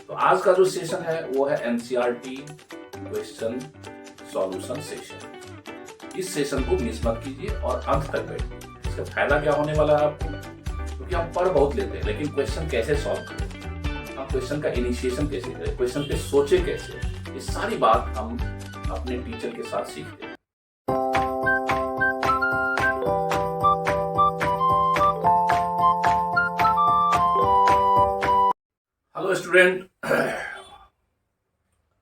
तो आज का जो सेशन है वो है एनसीईआरटी क्वेश्चन सॉल्यूशन सेशन। इस सेशन को मिस मत कीजिए और अंत तक बैठिए। इसका फायदा क्या होने वाला है आपको, क्योंकि हम पढ़ बहुत लेते हैं लेकिन क्वेश्चन कैसे सॉल्व करें, हम क्वेश्चन का इनिशिएशन कैसे करें, क्वेश्चन पे सोचे कैसे, ये सारी बात हम अपने टीचर के साथ सीखते हैं। Hello student,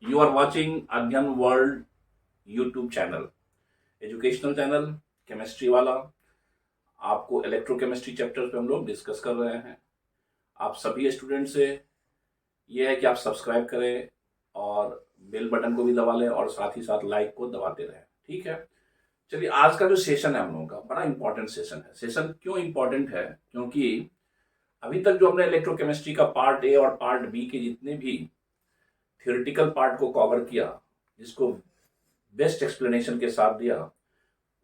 you are watching Agyan World YouTube channel, educational channel, chemistry वाला। आपको इलेक्ट्रोकेमिस्ट्री चैप्टर पे हम लोग डिस्कस कर रहे हैं। आप सभी स्टूडेंट से ये है कि आप सब्सक्राइब करें और बेल बटन को भी दबा लें और साथ ही साथ लाइक को दबाते रहें, ठीक है। चलिए, आज का जो सेशन है हम लोगों का बड़ा इंपॉर्टेंट सेशन है। सेशन क्यों इंपॉर्टेंट है, क्योंकि अभी तक जो हमने इलेक्ट्रोकेमिस्ट्री का पार्ट ए और पार्ट बी के जितने भी थियोरेटिकल पार्ट को कवर किया, जिसको बेस्ट एक्सप्लेनेशन के साथ दिया,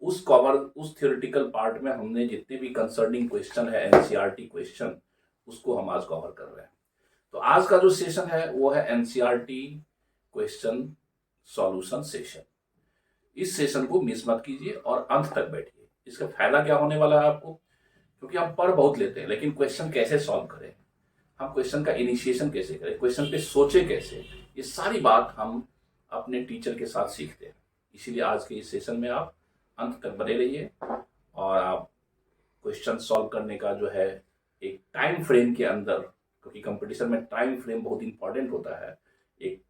उस थियोरेटिकल पार्ट में हमने जितने भी कंसर्निंग क्वेश्चन है एनसीईआरटी क्वेश्चन, उसको हम आज कवर कर रहे हैं। तो आज का जो सेशन है वो है एनसीईआरटी क्वेश्चन सॉल्यूशन सेशन। इस सेशन को मिस मत कीजिए और अंत तक बैठिए। इसका फायदा क्या होने वाला है आपको, क्योंकि हम पढ़ बहुत लेते हैं लेकिन क्वेश्चन कैसे सॉल्व करें, हम क्वेश्चन का इनिशिएशन कैसे करें, क्वेश्चन पे सोचे कैसे, ये सारी बात हम अपने टीचर के साथ सीखते हैं। इसीलिए आज के इस सेशन में आप अंत तक बने रहिए और आप क्वेश्चन सॉल्व करने का जो है एक टाइम फ्रेम के अंदर, क्योंकि कंपटीशन में टाइम फ्रेम बहुत इंपॉर्टेंट होता है, एक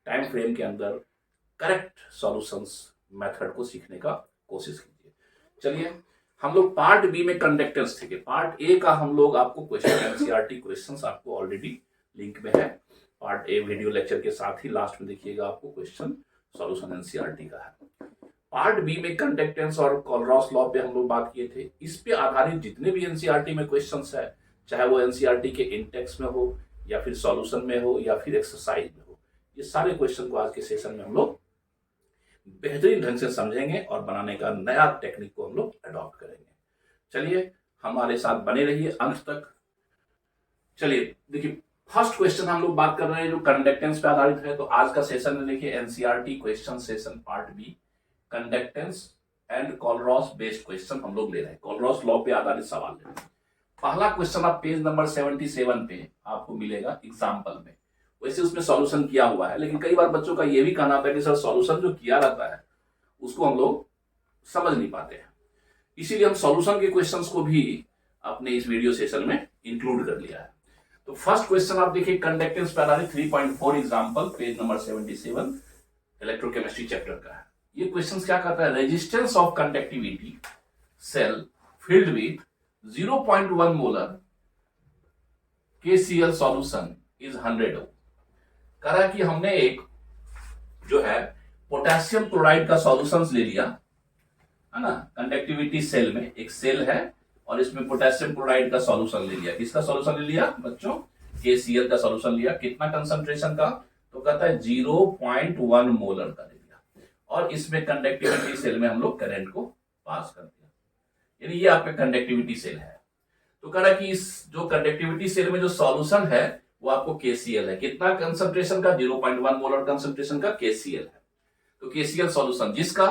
टाइम फ्रेम के अंदर करेक्ट सॉल्यूशंस मेथड को सीखने का कोशिश कीजिए। चलिए, हम लोग पार्ट बी में कंडक्टेंस थे। पार्ट ए का हम लोग आपको क्वेश्चन एनसीईआरटी क्वेश्चंस आपको ऑलरेडी लिंक में है। पार्ट ए वीडियो लेक्चर के साथ ही लास्ट में देखिएगा, आपको क्वेश्चन सॉल्यूशन एनसीईआरटी का है। पार्ट बी में कंडक्टेंस और कोलरॉस लॉ पे हम लोग बात किए थे। इस पे आधारित जितने भी एनसीईआरटी में क्वेश्चंस है, चाहे वो एनसीईआरटी के इंटेक्स में हो या फिर सॉल्यूशन में हो या फिर एक्सरसाइज में हो, ये सारे क्वेश्चन को आज के सेशन में हम लोग बेहतरीन ढंग से समझेंगे और बनाने का नया टेक्निक को हम लोग अडॉप्ट करेंगे। चलिए, हमारे साथ बने रहिए अंत तक। चलिए देखिए, फर्स्ट क्वेश्चन हम लोग बात कर रहे हैं जो कंडक्टेंस पे आधारित है। तो आज का सेशन में देखिए NCERT question session part B, conductance and Kohlrausch based question हम लोग ले रहे हैं, कोलरॉस लॉ पे आधारित सवाल ले रहे हैं। पहला क्वेश्चन आप पेज नंबर 77 पे आपको मिलेगा एग्जाम्पल में। वैसे उसमें सॉल्यूशन किया हुआ है, लेकिन कई बार बच्चों का ये भी कहना था कि सर सॉल्यूशन जो किया रहता है उसको हम लोग समझ नहीं पाते हैं, इसीलिए हम सॉल्यूशन के क्वेश्चंस को भी अपने इस वीडियो सेशन में इंक्लूड कर लिया है। तो फर्स्ट क्वेश्चन आप देखिए, कंडक्टेंस पे आधारित 3.4 example, page number 77 electrochemistry chapter का है। ये क्वेश्चन क्या कहता है, resistance of conductivity cell filled with 0.1 molar KCl solution is 100 ohm. कह रहा है कि हमने एक जो है पोटेशियम क्लोराइड का सॉल्यूशन ले लिया है ना, कंडक्टिविटी सेल में एक सेल है और इसमें पोटेशियम क्लोराइड का सॉल्यूशन ले लिया। किसका सॉल्यूशन ले लिया बच्चों, KCl का सॉल्यूशन लिया। कितना कंसंट्रेशन का, तो कहता है 0.1 मोलर का ले लिया और इसमें कंडक्टिविटी सेल में हम लोग करंट को पास कर दिया, यानी ये आपका कंडक्टिविटी सेल है। तो कह रहा है कि इस जो कंडक्टिविटी सेल में जो सॉल्यूशन है वो आपको KCl है। कितना कंसंट्रेशन का, 0.1 मोलर कंसंट्रेशन का KCl है। तो KCl सॉल्यूशन जिसका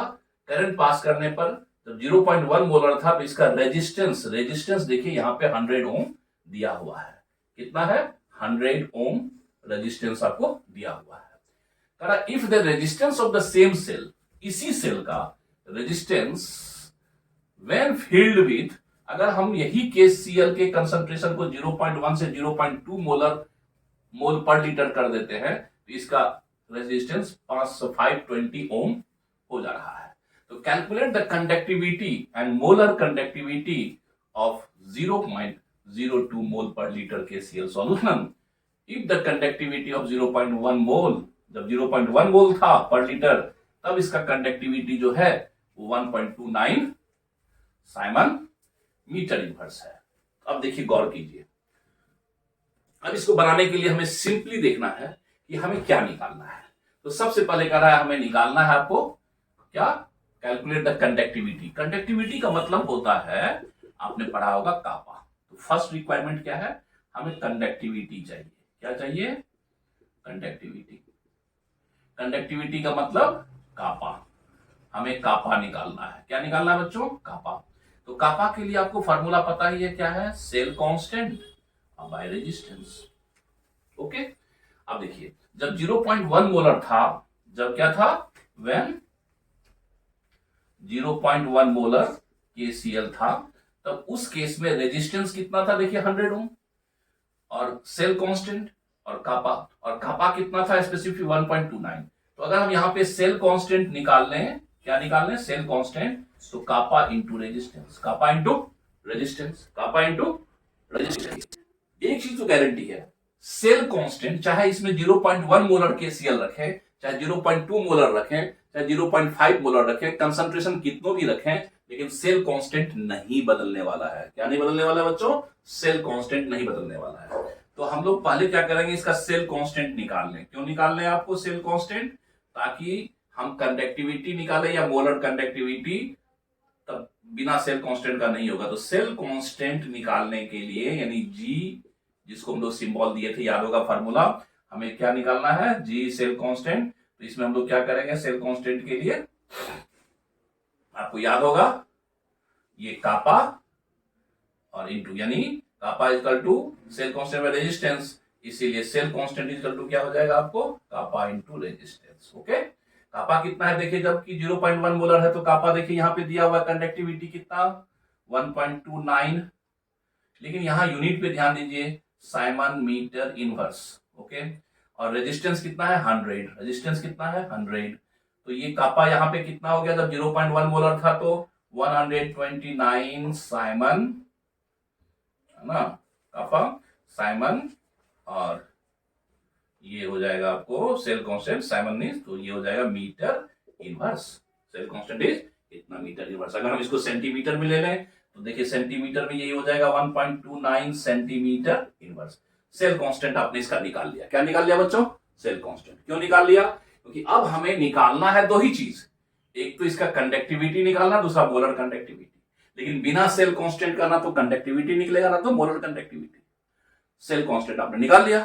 करंट पास करने पर जब 0.1 मोलर था, तो इसका रेजिस्टेंस देखिए यहाँ पे 100 ओम दिया हुआ है। कितना है, 100 ओम रेजिस्टेंस आपको दिया हुआ है। कहा if the resistance of the same cell, इसी सेल का रेजिस्टेंस व्हेन फिल्ड विथ, अगर हम यही KCl के कंसंट्रेशन को 0.1 से 0.2 मोल पर लीटर कर देते हैं, तो इसका रेजिस्टेंस 520 ओम हो जा रहा है। तो calculate the conductivity and molar conductivity of 0.02 मोल पर litre KCl solution if the conductivity of 0.1 मोल, जब 0.1 मोल था पर लीटर, तब इसका कंडक्टिविटी जो है 1.29 साइमन मीटर इनवर्स है। अब देखिए, गौर कीजिए। अब इसको बनाने के लिए हमें सिंपली देखना है कि हमें क्या निकालना है। तो सबसे पहले कह रहा है हमें निकालना है आपको क्या, कैलकुलेट द कंडक्टिविटी। कंडक्टिविटी का मतलब होता है, आपने पढ़ा होगा कापा। तो फर्स्ट रिक्वायरमेंट क्या है, हमें कंडक्टिविटी चाहिए। क्या चाहिए, कंडक्टिविटी। कंडक्टिविटी का मतलब कापा, हमें कापा निकालना है। क्या निकालना है बच्चों? कापा। तो कापा के लिए आपको फॉर्मूला पता ही है, क्या है? Cell constant by resistance. Okay, अब देखिए जब 0.1 मोलर था, जब क्या था? व्हेन 0.1 मोलर KCl था, तब उस केस में रेजिस्टेंस कितना था? देखिए 100 ओम, और सेल कांस्टेंट और कापा कितना था? स्पेसिफिक 1.29। तो अगर हम यहाँ पे सेल कांस्टेंट निकाल लें, क्या निकाल लें? सेल कांस्टेंट, तो कापा इंटू रेजिस्टेंस, कापा इंटू रेजिस्टेंस, कापा इंटू रेजिस्टेंस। एक चीज तो गारंटी है, सेल कांस्टेंट चाहे इसमें 0.1 मोलर KCl रखें, चाहे 0.2 मोलर रखें, चाहे 0.5 मोलर रखें, कंसंट्रेशन कितनों भी रखें, लेकिन सेल कांस्टेंट नहीं बदलने वाला है। क्या नहीं बदलने वाला है बच्चों? सेल कांस्टेंट नहीं बदलने वाला है। तो हम लोग पहले क्या करेंगे? इसका सेल कांस्टेंट निकाल लें। क्यों निकालना है आपको सेल कांस्टेंट? ताकि हम कंडक्टिविटी निकालें या मोलर कंडक्टिविटी, तब बिना सेल कांस्टेंट का नहीं होगा। तो सेल कांस्टेंट निकालने के लिए, यानी जी, जिसको हम लोग सिंबल दिए थे, याद होगा फॉर्मूला, हमें क्या निकालना है? जी सेल कांस्टेंट। तो इसमें हम लोग क्या करेंगे सेल कांस्टेंट के लिए? आपको याद होगा ये कापा और इंटू, यानी kappa equal to cell constant by resistance, इसीलिए सेल कांस्टेंट इक्वल टू क्या हो जाएगा आपको? Kappa into resistance. Okay, kappa कितना है देखिए, जबकि 0.1 मोलर है, तो कापा देखिए यहां पे दिया हुआ कंडक्टिविटी कितना? 1.29। लेकिन यहां यूनिट पे ध्यान दीजिए, साइमन मीटर इनवर्स। ओके, और रेजिस्टेंस कितना है? 100। रेजिस्टेंस कितना है? 100। तो ये कापा यहां पे कितना हो गया? जब 0.1 मोलर था तो 129 साइमन, है ना, कापा साइमन, और ये हो जाएगा आपको सेल कांस्टेंट साइमन ने, तो ये हो जाएगा metre inverse. Cell constant is इतना मीटर इनवर्स। अगर हम इसको सेंटीमीटर में ले लें तो देखिए सेंटीमीटर में यही हो जाएगा 1.29 सेंटीमीटर इनवर्स। सेल कांस्टेंट आपने इसका निकाल लिया। क्या निकाल लिया बच्चों? Cell constant. क्यों निकाल लिया? क्योंकि अब हमें निकालना है दो ही चीज, एक तो इसका कंडक्टिविटी निकालना, दूसरा मोलर कंडक्टिविटी। लेकिन बिना सेल कांस्टेंट का ना तो कंडक्टिविटी निकलेगा ना तो मोलर कंडक्टिविटी। सेल कांस्टेंट आपने निकाल लिया,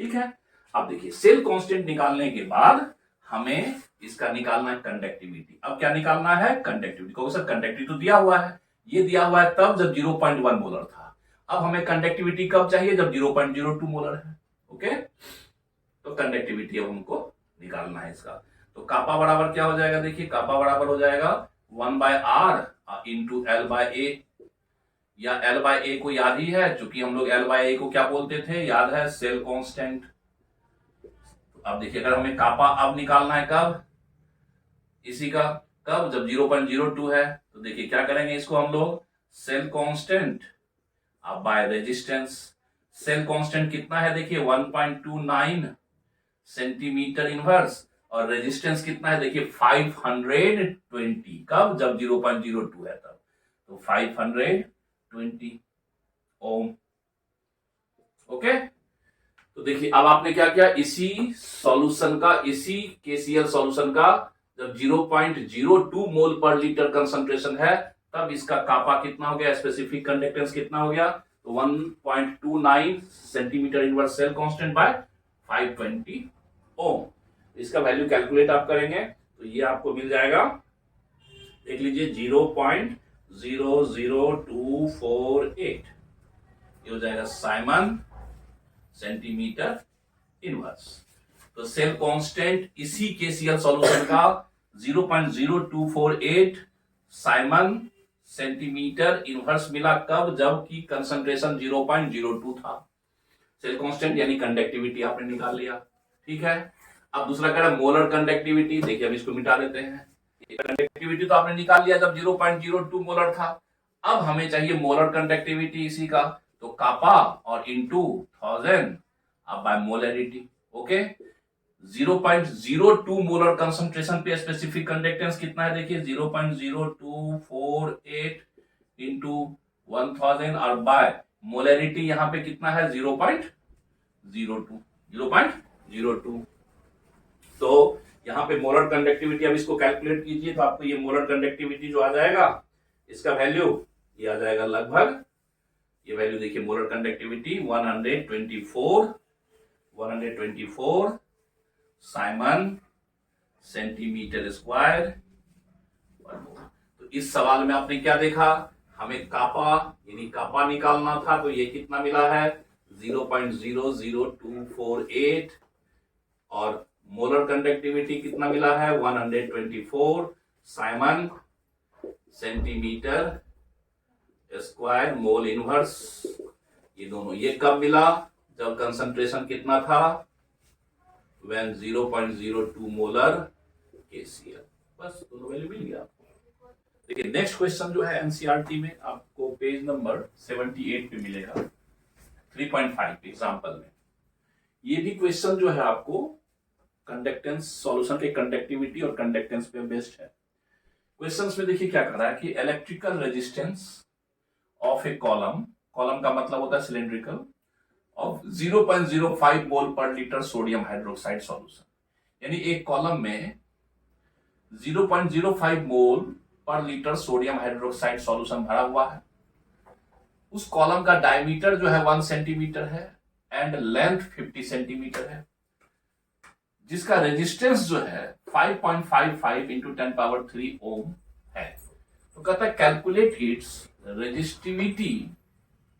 ठीक है। अब देखिए सेल कांस्टेंट निकालने के बाद हमें इसका निकालना है कंडक्टिविटी। अब क्या निकालना है? कंडक्टिविटी। क्योंकि सर कंडक्टिविटी तो दिया हुआ है, ये दिया हुआ है तब जब 0.1 मोलर था। अब हमें कंडक्टिविटी कब चाहिए? जब 0.02 मोलर है। ओके, तो कंडक्टिविटी अब हमको निकालना है इसका। तो कापा बराबर क्या हो जाएगा? देखिए कापा बराबर हो जाएगा 1/r इंटू एल बाय ए, या एल बाय ए को याद ही है, चूंकि हम लोग एल बाय ए को क्या बोलते थे? याद है, सेल कांस्टेंट। अब देखिए अगर हमें कापा अब निकालना है कब? इसी का, कब? जब 0.02 है। तो देखिए क्या करेंगे इसको हम लोग? सेल कांस्टेंट अब बाय रेजिस्टेंस। सेल कांस्टेंट कितना है? देखिए 1.29 सेंटीमीटर इनवर्स, और रेजिस्टेंस कितना है? देखिए 520। कब? जब 0.02 है तब। तो 520 ओम। ओके, तो देखिए अब आपने क्या किया? इसी सॉल्यूशन का, इसी KCl सॉल्यूशन का जब 0.02 मोल पर लीटर कंसंट्रेशन है, तब इसका कापा कितना हो गया? स्पेसिफिक कंडक्टेंस कितना हो गया? तो 1.29 centimetre inverse cell constant by 520 ohm. इसका वैल्यू कैलकुलेट आप करेंगे तो ये आपको मिल जाएगा, देख लीजिए 0.00248, ये हो जाएगा साइमन सेंटीमीटर इनवर्स। तो सेल कांस्टेंट इसी KCl सॉल्यूशन का 0.0248 साइमन सेंटीमीटर इनवर्स मिला। कब? जबकि कंसंट्रेशन 0.02 था। सेल कांस्टेंट यानी कंडक्टिविटी आपने निकाल लिया, ठीक है। अब दूसरा कह रहा है मोलर कंडक्टिविटी। देखिए हम इसको मिटा देते हैं। कंडक्टिविटी तो आपने निकाल लिया जब 0.02 मोलर था। अब हमें चाहिए मोलर कंडक्टिविटी इसी का, तो कापा और इंटू 1000 अब by molarity. Okay, 0.02 molar concentration पे स्पेसिफिक कंडक्टेंस कितना है? देखिए 0.0248 इंटू 1000 और बाय मोलरिटी यहां पे कितना है? 0.02। तो यहां पे मोलर कंडक्टिविटी, अब इसको कैलकुलेट कीजिए तो आपको ये मोलर कंडक्टिविटी जो आ जाएगा, इसका वैल्यू ये आ जाएगा लगभग, ये वैल्यू देखिए molar conductivity 124 124 Simon centimetre square. तो इस सवाल में आपने क्या देखा, हमें कापा यानी कापा निकालना था, तो ये कितना मिला है 0.00248 और मोलर कंडक्टिविटी कितना मिला है 124 Simon centimetre square mole inverse. ये दोनों ये कब मिला, जब कंसंट्रेशन कितना था when 0.02 मोलर KCl। बस दोनों वैल्यू मिल गया आपको। देखिए नेक्स्ट क्वेश्चन जो है एनसीईआरटी में आपको पेज नंबर 78 पे मिलेगा 3.5 एग्जांपल में। ये भी क्वेश्चन जो है आपको कंडक्टेंस सॉल्यूशन के कंडक्टिविटी और कंडक्टेंस पे बेस्ड है। क्वेश्चंस में देखिए क्या कर रहा है कि electrical resistance of A column, column का मतलब होता है सिलेंड्रिकल, ऑफ 0.05 मोल पर लीटर सोडियम हाइड्रोक्साइड सॉल्यूशन। यानी एक कॉलम में 0.05 मोल पर लीटर सोडियम हाइड्रोक्साइड सॉल्यूशन भरा हुआ है। उस कॉलम का डायमीटर जो है 1 सेंटीमीटर है एंड लेंथ 50 सेंटीमीटर है, जिसका रेजिस्टेंस जो है 5.55 इंटू 10 पावर 3 ओम है। तो कहता है calculate its resistivity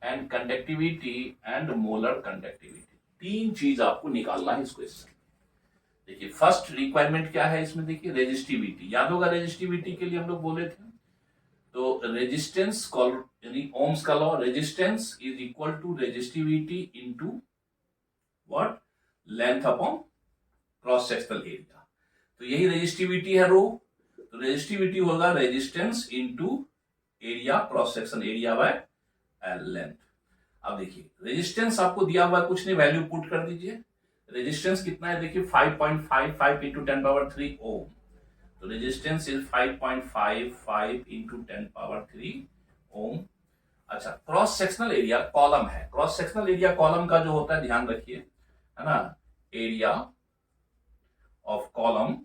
and conductivity and molar conductivity. तीन चीज आपको निकालना है इस क्वेश्चन। देखिए फर्स्ट रिक्वायरमेंट क्या है इसमें, देखिए रेजिस्टिविटी। याद होगा रेजिस्टिविटी के लिए हम लोग बोले थे, तो रेजिस्टेंस यानी ओम्स का law, resistance is equal to resistivity into what, length upon cross sectional area. तो यही रेजिस्टिविटी है रो, तो रेजिस्टिविटी होगा resistance into area cross section area by length. अब देखिए रेजिस्टेंस आपको दिया हुआ कुछ नहीं, वैल्यू पुट कर दीजिए। रेजिस्टेंस कितना है देखिए 5.55 इंटू 10 पावर 3 ओम। तो रेजिस्टेंस इज 5.55 इंटू 10 पावर 3 ओम। अच्छा क्रॉस सेक्शनल एरिया कॉलम है, क्रॉस सेक्शनल एरिया कॉलम का जो होता है ध्यान रखिए, है ना, एरिया ऑफ कॉलम,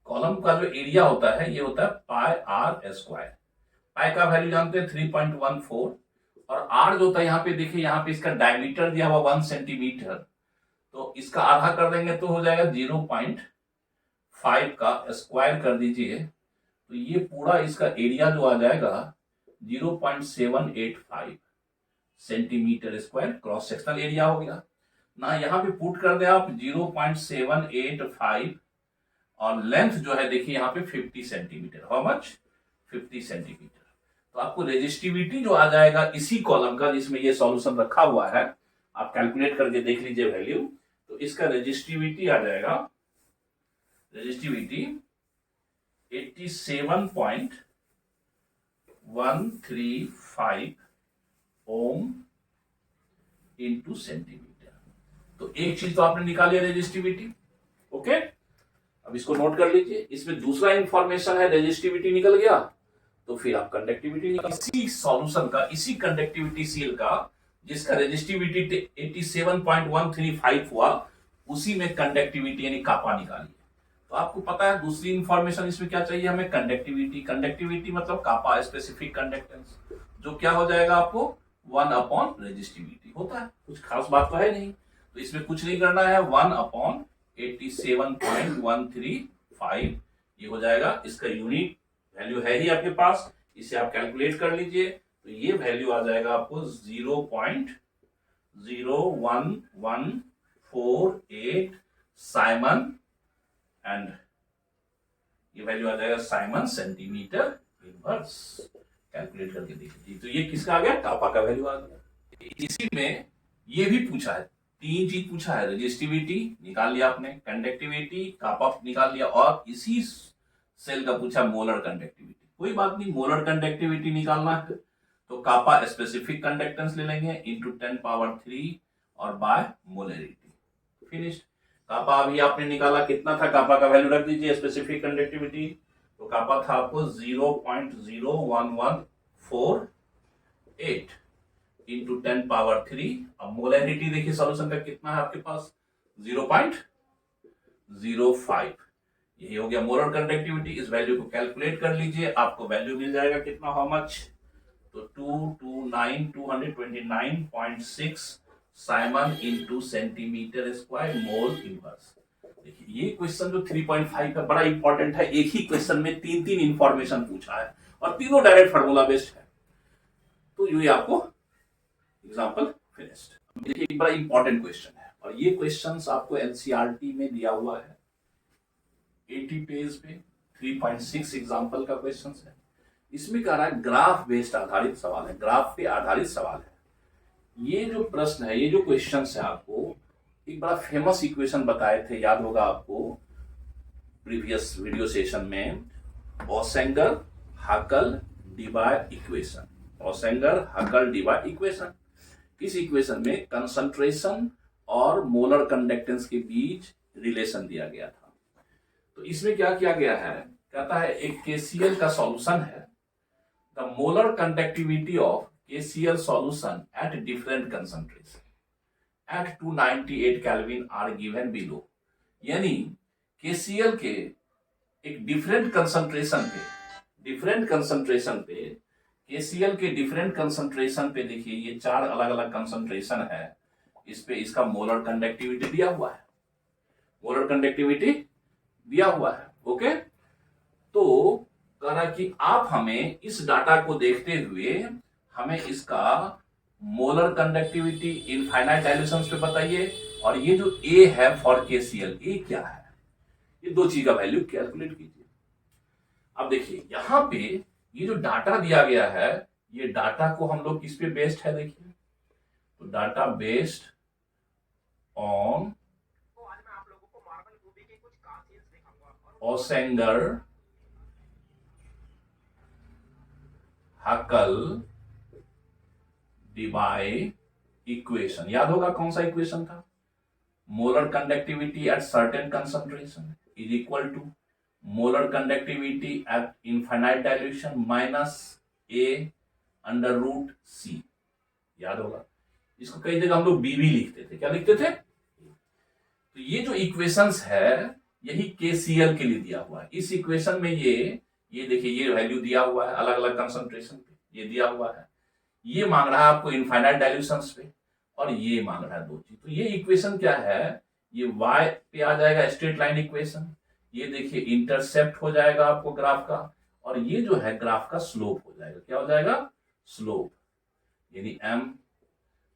कॉलम का जो एरिया होता है ये होता है पाई आर स्क्वायर। पाई का वैल्यू जानते हैं 3.14 और आर जो होता है यहाँ पे देखिए, यहाँ पे इसका डायमीटर दिया हुआ 1 सेंटीमीटर, तो इसका आधा कर देंगे तो हो जाएगा 0.5 का स्क्वायर कर दीजिए, तो ये पूरा इसका एरिया जो आ जाएगा 0.785 centimetre square cross sectional area हो गया ना। यहाँ पे पुट कर दे आप 0.785 और लेंथ जो है देखिए यहाँ पे 50 सेंटीमीटर। How much, 50 centimetre. तो आपको रेजिस्टिविटी जो आ जाएगा इसी कॉलम का जिसमें ये सॉल्यूशन रखा हुआ है, आप कैलकुलेट करके देख लीजिए वैल्यू, तो इसका रेजिस्टिविटी आ जाएगा, रेजिस्टिविटी 87.135 ओम इंटू सेंटीमीटर। तो एक चीज तो आपने निकाली है रेजिस्टिविटी, ओके। अब इसको नोट कर लीजिए। इसमें दूसरा इंफॉर्मेशन है, रेजिस्टिविटी निकल गया तो फिर आप कंडक्टिविटी निकाल, इसी सॉल्यूशन का, इसी कंडक्टिविटी सील का जिसका रेजिस्टिविटी 87.135 हुआ, उसी में कंडक्टिविटी यानी कापा निकालिए। तो आपको पता है दूसरी इंफॉर्मेशन इसमें क्या चाहिए हमें, कंडक्टिविटी। कंडक्टिविटी मतलब कापा स्पेसिफिक कंडक्टेंस, जो क्या हो जाएगा आपको 1 अपॉन रेजिस्टिविटी होता है। कुछ खास बात तो है नहीं, तो इसमें कुछ नहीं करना है, 1 अपॉन 87.135 ये हो जाएगा। इसका यूनिट वैल्यू है ही आपके पास, इसे आप कैलकुलेट कर लीजिए, तो ये वैल्यू आ जाएगा आपको 0.01148 साइमन, एंड ये वैल्यू आ जाएगा साइमन सेंटीमीटर इनवर्स। कैलकुलेट करके देखिए, तो ये किसका आ गया, कापा का वैल्यू आ गया। इसी में ये भी पूछा है, तीन चीज पूछा है, रेजिस्टिविटी निकाल लिया आपने, कंडक्टिविटी कापा निकाल लिया, और इसी सेल का पूछा मोलर कंडक्टिविटी। कोई बात नहीं, मोलर कंडक्टिविटी निकालना है तो कापा स्पेसिफिक कंडक्टेंस ले लेंगे इंटू 10 पावर 3 और बाय मोलरिटी, फिनिश्ड। कापा अभी आपने निकाला, कितना था कापा का वैल्यू रख दीजिए, स्पेसिफिक कंडक्टिविटी, तो कापा था आपको 0.01148 इंटू 10 पावर 3। अब मोलरिटी देखिए सॉल्यूशन का कितना है आपके पास, 0.05, यही हो गया मोलर कंडक्टिविटी। इस वैल्यू को कैलकुलेट कर लीजिए, आपको वैल्यू मिल जाएगा कितना, हाउ मच, तो 229.6 Simon into centimetre square mole inverse. देखिए ये क्वेश्चन जो 3.5 का बड़ा इंपॉर्टेंट है, एक ही क्वेश्चन में तीन तीन इंफॉर्मेशन पूछा है और तीनों डायरेक्ट फार्मूला बेस्ड है, तो ये आपको एग्जांपल फिनिश्ड। देखिए एक बड़ा इंपॉर्टेंट क्वेश्चन है और ये क्वेश्चंस आपको एनसीईआरटी में दिया हुआ है 80 पेज पे, 3.6 एग्जांपल का क्वेश्चन है। इसमें कह रहा है ग्राफ बेस्ड आधारित सवाल है, ग्राफ पे आधारित सवाल है। ये जो प्रश्न है, ये जो क्वेश्चन है, आपको एक बड़ा फेमस इक्वेशन बताए थे, याद होगा आपको प्रीवियस वीडियो सेशन में, ओसेंगर Huckel Debye equation. ओसेंगर Huckel Debye equation, इस इक्वेशन में कंसंट्रेशन और मोलर कंडक्टेंस के बीच रिलेशन दिया गया था। तो इसमें क्या किया गया है, कहता है एक केसीएल का सॉल्यूशन है, the molar conductivity of KCl solution at different concentration at 298 Kelvin are given below। यानी KCl के एक डिफरेंट कंसंट्रेशन पे KCl के डिफरेंट कंसंट्रेशन पे, देखिए ये चार अलग अलग कंसंट्रेशन है, इस पे इसका मोलर कंडक्टिविटी दिया हुआ है, मोलर कंडक्टिविटी दिया हुआ है। ओके, तो कह रहा कि आप हमें इस डाटा को देखते हुए हमें इसका मोलर कंडक्टिविटी इनफाइनाइट डाइल्यूशंस पे बताइए, और ये जो A है फॉर KCl, ए क्या है, ये दो चीज का वैल्यू कैलकुलेट कीजिए। अब देखिए यहां पे ये जो डाटा दिया गया है, ये डाटा को हम लोग किस पे बेस्ड है, देखिए तो data based on Onsager Huckel Debye equation. याद होगा कौन सा इक्वेशन था, molar conductivity at certain concentration is equal to molar conductivity at infinite dilution minus A under root C। याद होगा, इसको कई जगह हम लोग बीबी लिखते थे, क्या लिखते थे। तो ये जो इक्वेशंस है, यही KCl के लिए दिया हुआ है। इस इक्वेशन में ये देखिए ये वैल्यू दिया हुआ है अलग अलग कंसंट्रेशन पे, ये दिया हुआ है, ये मांग रहा है आपको इनफाइनाइट डाइल्यूशंस पे, और ये मांग रहा है दो चीज। तो ये इक्वेशन क्या है, ये y पे आ जाएगा स्ट्रेट लाइन इक्वेशन, ये देखिए इंटरसेप्ट हो जाएगा आपको ग्राफ का, और ये जो है ग्राफ का स्लोप हो जाएगा, क्या हो जाएगा, स्लोप, यानी m,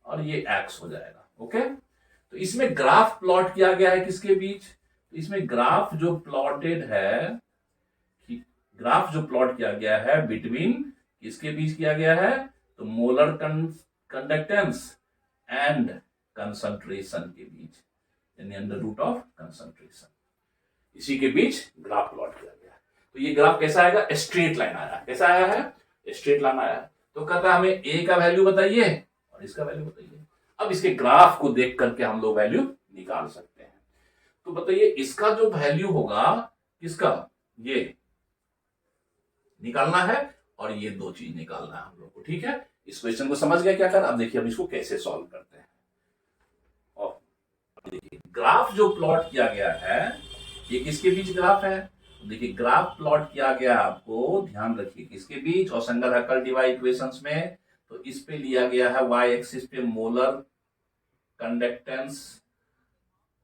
और ये x हो जाएगा। ओके, तो इसमें ग्राफ प्लॉट किया गया है किसके बीच, तो इसमें ग्राफ जो प्लॉटेड है, ग्राफ जो प्लॉट किया गया है बिटवीन किसके बीच किया गया है, तो मोलर कंडक्टेंस एंड कंसंट्रेशन के बीच, यानी अंडर रूट ऑफ कंसंट्रेशन, इसी के बीच ग्राफ प्लॉट किया गया है। तो ये ग्राफ कैसा आएगा, स्ट्रेट लाइन आया, कैसा आया है, स्ट्रेट लाइन आया। तो कहता है हमें A का वैल्यू बताइए और इसका वैल्यू बताइए। अब इसके ग्राफ को देख करके हम लोग वैल्यू निकाल सकते हैं। तो बताइए इसका जो वैल्यू होगा, किसका, ये निकालना है, और ये दो चीज निकालना है हम लोग को। ठीक है, इस क्वेश्चन को समझ गया क्या कर। अब देखिए हम इसको कैसे सॉल्व करते हैं। और देखिए ग्राफ जो प्लॉट किया गया है, ये किसके बीच ग्राफ है, देखिए ग्राफ प्लॉट किया गया, आपको ध्यान रखिए किसके बीच, ओसेंगर हाकल डिबाय इक्वेशंस में। तो इस पे लिया गया है y एक्सिस पे molar conductance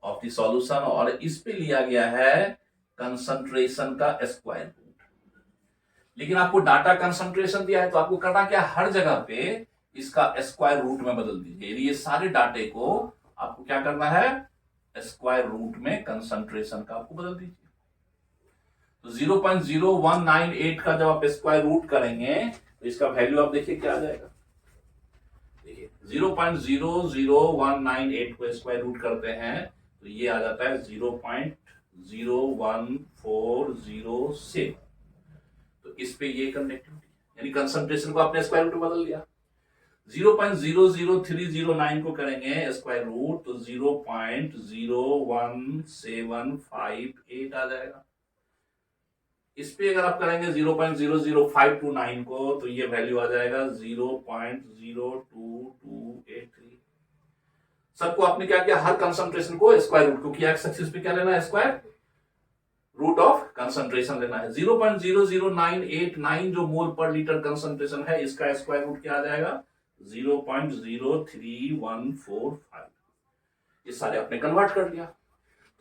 of the solution, और इस पे लिया गया है कंसंट्रेशन का स्क्वायर रूट। लेकिन आपको डाटा कंसंट्रेशन दिया है, तो आपको करना क्या, हर जगह पे इसका स्क्वायर रूट में बदल दीजिए। यदि ये सारे डाटे को आपको क्या करना है, स्क्वायर रूट में कंसंट्रेशन का आपको बदल दीजिए। तो 0.0198 का जब आप स्क्वायर रूट करेंगे, तो इसका वैल्यू आप देखिए क्या आ जाएगा, देखिए 0.00198 को स्क्वायर रूट करते हैं तो ये आ जाता है 0.01406। तो इस पे ये कंडक्टिविटी, यानी कंसंट्रेशन को आपने स्क्वायर रूट में बदल दिया। 0.00309 को करेंगे स्क्वायर रूट तो 0.01758 आ जाएगा। इस पे अगर आप करेंगे 0.00529 को तो ये वैल्यू आ जाएगा 0.02283। सबको आपने क्या किया, हर कंसंट्रेशन को स्क्वायर रूट, क्योंकि एक्स एक्सिस पे क्या लेना है, स्क्वायर रूट ऑफ कंसंट्रेशन लेना है। 0.00989 जो मोल पर लीटर कंसंट्रेशन है, इसका स्क्वायर रूट क्या आ जाएगा, 0.03145, ये सारे आपने कन्वर्ट कर लिया।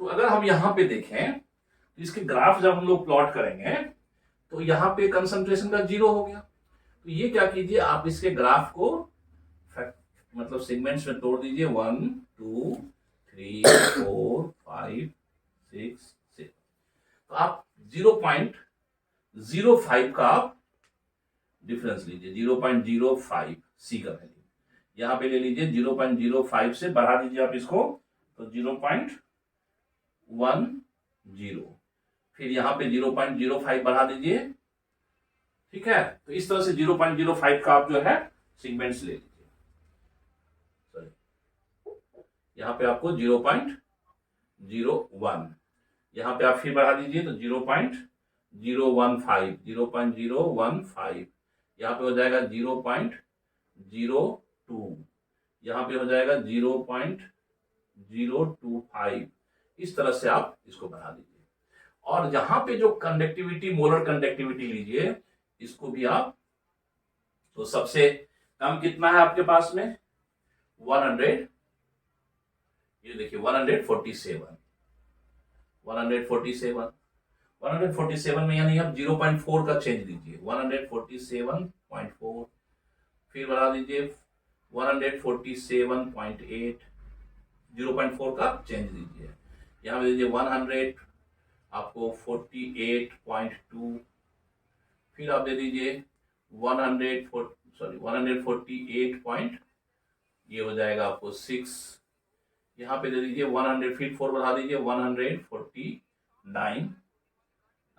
तो अगर हम यहां पे देखें तो इसके ग्राफ जब हम लोग प्लॉट करेंगे तो यहाँ पे कंसंट्रेशन का 0 हो गया। तो ये क्या कीजिए, आप इसके ग्राफ को मतलब सेगमेंट्स में तोड़ दीजिए, 1 2 3 4 5 6 7। तो आप 0.05 का आप डिफरेंस लीजिए, 0.05 सी का वैल्यू यहां पे ले लीजिए, 0.05 से बढ़ा दीजिए आप इसको तो 0.10, फिर यहां पे 0.05 बढ़ा दीजिए। ठीक है, तो इस तरह से 0.05 का आप जो है सेगमेंट्स ले लीजिए। सॉरी, यहां पे आपको 0.01, यहां पे आप फिर बढ़ा दीजिए तो 0.015, 0.015, यहां पे हो जाएगा 0.02, यहां पे हो जाएगा 0.025। इस तरह से आप इसको बढ़ा दीजिए। और यहां पे जो कंडक्टिविटी, मोलर कंडक्टिविटी लीजिए, इसको भी आप, तो सबसे कम कितना है आपके पास में 100, ये देखिए 147 में, यानी आप 0.4 का चेंज दीजिए, 147.4, फिर बढ़ा दीजिए 147.8, 0.4 का चेंज दीजिए, यहां पे दीजिए 100, आपको 48.2, फिर आप दे दीजिए 148 ये हो जाएगा आपको 6, यहाँ पे दे दीजिए 100, फिर 4 बढ़ा दीजिए 149